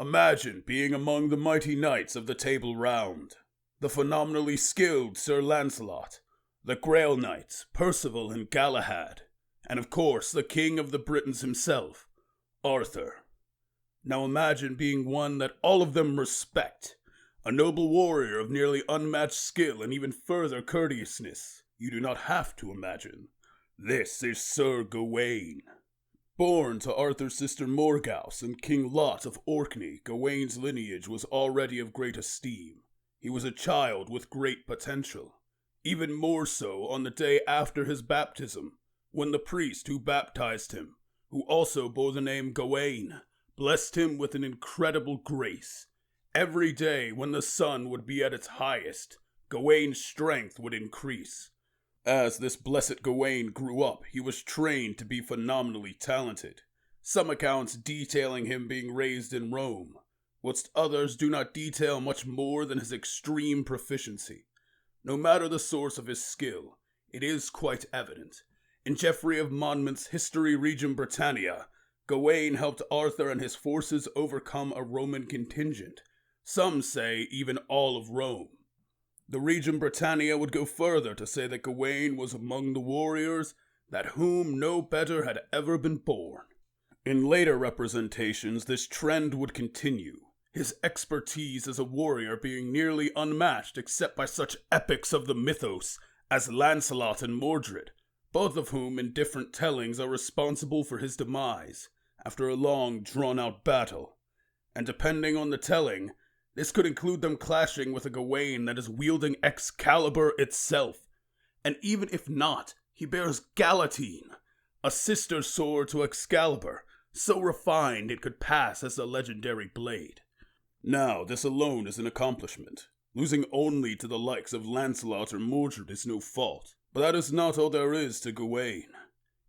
Imagine being among the mighty knights of the Table Round, the phenomenally skilled Sir Lancelot, the Grail Knights, Percival and Galahad, and of course the King of the Britons himself, Arthur. Now imagine being one that all of them respect, a noble warrior of nearly unmatched skill and even further courteousness. You do not have to imagine. This is Sir Gawain. Born to Arthur's sister Morgause and King Lot of Orkney, Gawain's lineage was already of great esteem. He was a child with great potential, even more so on the day after his baptism, when the priest who baptized him, who also bore the name Gawain, blessed him with an incredible grace. Every day when the sun would be at its highest, Gawain's strength would increase. As this blessed Gawain grew up, he was trained to be phenomenally talented, some accounts detailing him being raised in Rome, whilst others do not detail much more than his extreme proficiency. No matter the source of his skill, it is quite evident. In Geoffrey of Monmouth's History Regum Britannia, Gawain helped Arthur and his forces overcome a Roman contingent, some say even all of Rome. The Regum Britannia would go further to say that Gawain was among the warriors that whom no better had ever been born. In later representations, this trend would continue, his expertise as a warrior being nearly unmatched except by such epics of the mythos as Lancelot and Mordred, both of whom in different tellings are responsible for his demise after a long, drawn-out battle. And depending on the telling, this could include them clashing with a Gawain that is wielding Excalibur itself. And even if not, he bears Galatine, a sister sword to Excalibur, so refined it could pass as a legendary blade. Now, this alone is an accomplishment. Losing only to the likes of Lancelot or Mordred is no fault. But that is not all there is to Gawain.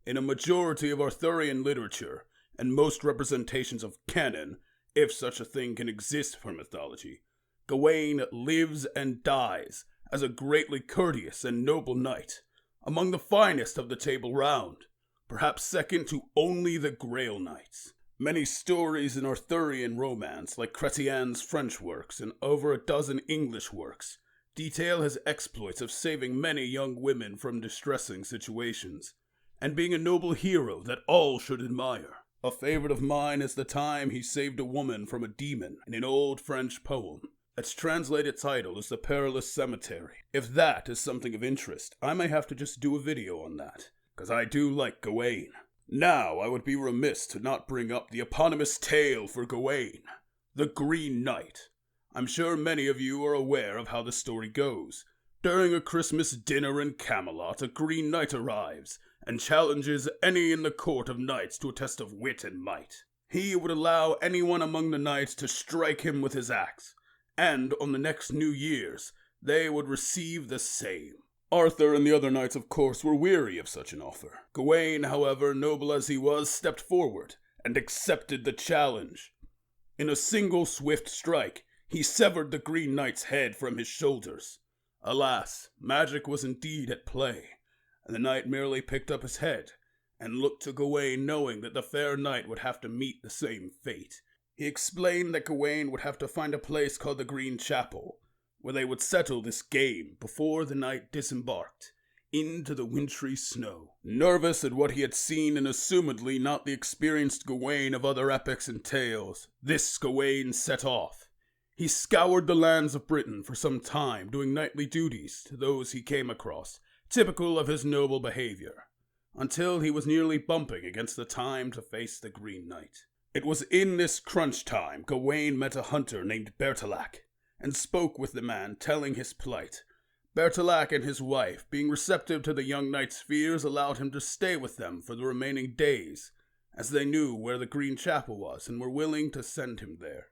In a majority of Arthurian literature, and most representations of canon, if such a thing can exist for mythology, Gawain lives and dies as a greatly courteous and noble knight, among the finest of the Table Round, perhaps second to only the Grail Knights. Many stories in Arthurian romance, like Chrétien's French works and over a dozen English works, detail his exploits of saving many young women from distressing situations, and being a noble hero that all should admire. A favorite of mine is the time he saved a woman from a demon in an old French poem. Its translated title is The Perilous Cemetery. If that is something of interest, I may have to just do a video on that, because I do like Gawain. Now, I would be remiss to not bring up the eponymous tale for Gawain, the Green Knight. I'm sure many of you are aware of how the story goes. During a Christmas dinner in Camelot, a Green Knight arrives and challenges any in the court of knights to a test of wit and might. He would allow anyone among the knights to strike him with his axe, and on the next New Year's, they would receive the same. Arthur and the other knights, of course, were weary of such an offer. Gawain, however, noble as he was, stepped forward and accepted the challenge. In a single swift strike, he severed the Green Knight's head from his shoulders. Alas, magic was indeed at play, and the knight merely picked up his head and looked to Gawain, knowing that the fair knight would have to meet the same fate. He explained that Gawain would have to find a place called the Green Chapel, where they would settle this game before the knight disembarked into the wintry snow. Nervous at what he had seen and assumedly not the experienced Gawain of other epics and tales, this Gawain set off. He scoured the lands of Britain for some time, doing knightly duties to those he came across, typical of his noble behavior, until he was nearly bumping against the time to face the Green Knight. It was in this crunch time Gawain met a hunter named Bertilac, and spoke with the man, telling his plight. Bertilac and his wife, being receptive to the young knight's fears, allowed him to stay with them for the remaining days, as they knew where the Green Chapel was and were willing to send him there.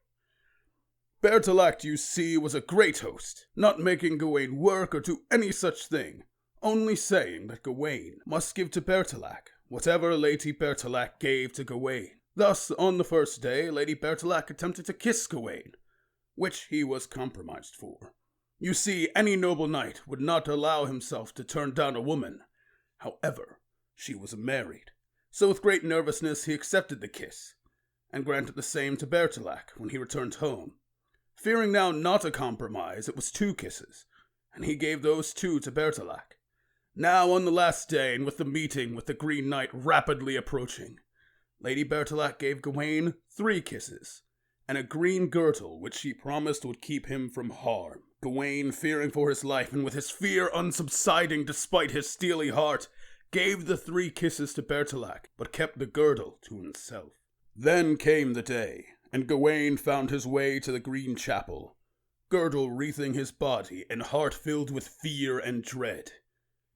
Bertilac, you see, was a great host, not making Gawain work or do any such thing, only saying that Gawain must give to Bertilac whatever Lady Bertilac gave to Gawain. Thus, on the first day, Lady Bertilac attempted to kiss Gawain, which he was compromised for. You see, any noble knight would not allow himself to turn down a woman. However, she was married, so with great nervousness he accepted the kiss, and granted the same to Bertilac when he returned home. Fearing now not a compromise, it was 2 kisses, and he gave those 2 to Bertilac. Now on the last day, and with the meeting with the Green Knight rapidly approaching, Lady Bertilac gave Gawain 3 kisses, and a green girdle which she promised would keep him from harm. Gawain, fearing for his life, and with his fear unsubsiding despite his steely heart, gave the 3 kisses to Bertilac, but kept the girdle to himself. Then came the day, and Gawain found his way to the Green Chapel, girdle wreathing his body and heart filled with fear and dread.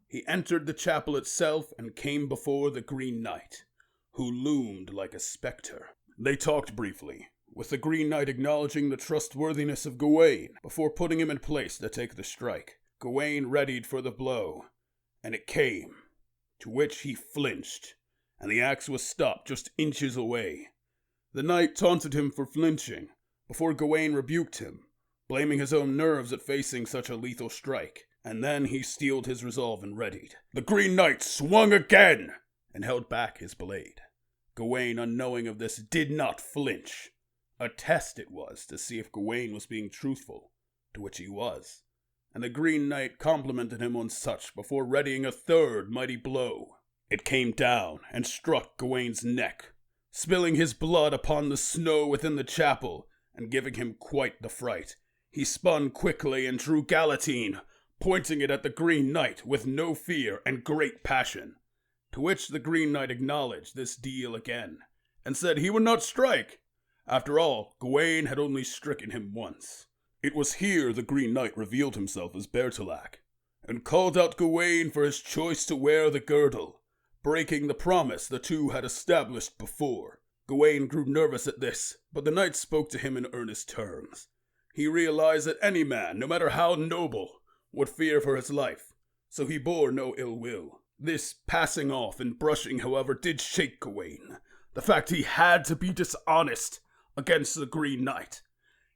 He entered the chapel itself and came before the Green Knight, who loomed like a spectre. They talked briefly, with the Green Knight acknowledging the trustworthiness of Gawain before putting him in place to take the strike. Gawain readied for the blow, and it came, to which he flinched, and the axe was stopped just inches away. The knight taunted him for flinching, before Gawain rebuked him, blaming his own nerves at facing such a lethal strike, and then he steeled his resolve and readied. The Green Knight swung again, and held back his blade. Gawain, unknowing of this, did not flinch. A test it was to see if Gawain was being truthful, to which he was, and the Green Knight complimented him on such before readying a 3rd mighty blow. It came down and struck Gawain's neck, spilling his blood upon the snow within the chapel, and giving him quite the fright. He spun quickly and drew Galatine, pointing it at the Green Knight with no fear and great passion, to which the Green Knight acknowledged this deal again, and said he would not strike. After all, Gawain had only stricken him once. It was here the Green Knight revealed himself as Bertilac, and called out Gawain for his choice to wear the girdle, breaking the promise the 2 had established before. Gawain grew nervous at this, but the knight spoke to him in earnest terms. He realized that any man, no matter how noble, would fear for his life, so he bore no ill will. This passing off and brushing, however, did shake Gawain. The fact he had to be dishonest against the Green Knight.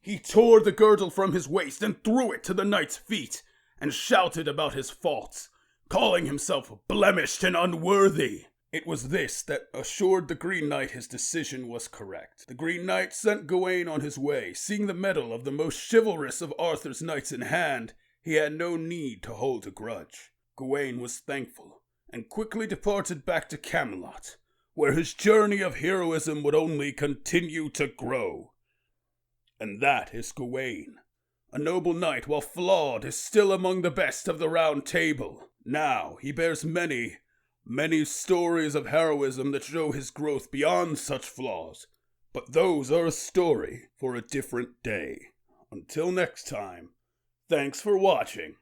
He tore the girdle from his waist and threw it to the knight's feet, and shouted about his faults, calling himself blemished and unworthy. It was this that assured the Green Knight his decision was correct. The Green Knight sent Gawain on his way, seeing the medal of the most chivalrous of Arthur's knights in hand. He had no need to hold a grudge. Gawain was thankful, and quickly departed back to Camelot, where his journey of heroism would only continue to grow. And that is Gawain. A noble knight, while flawed, is still among the best of the Round Table. Now he bears many stories of heroism that show his growth beyond such flaws, but those are a story for a different day. Until next time, thanks for watching.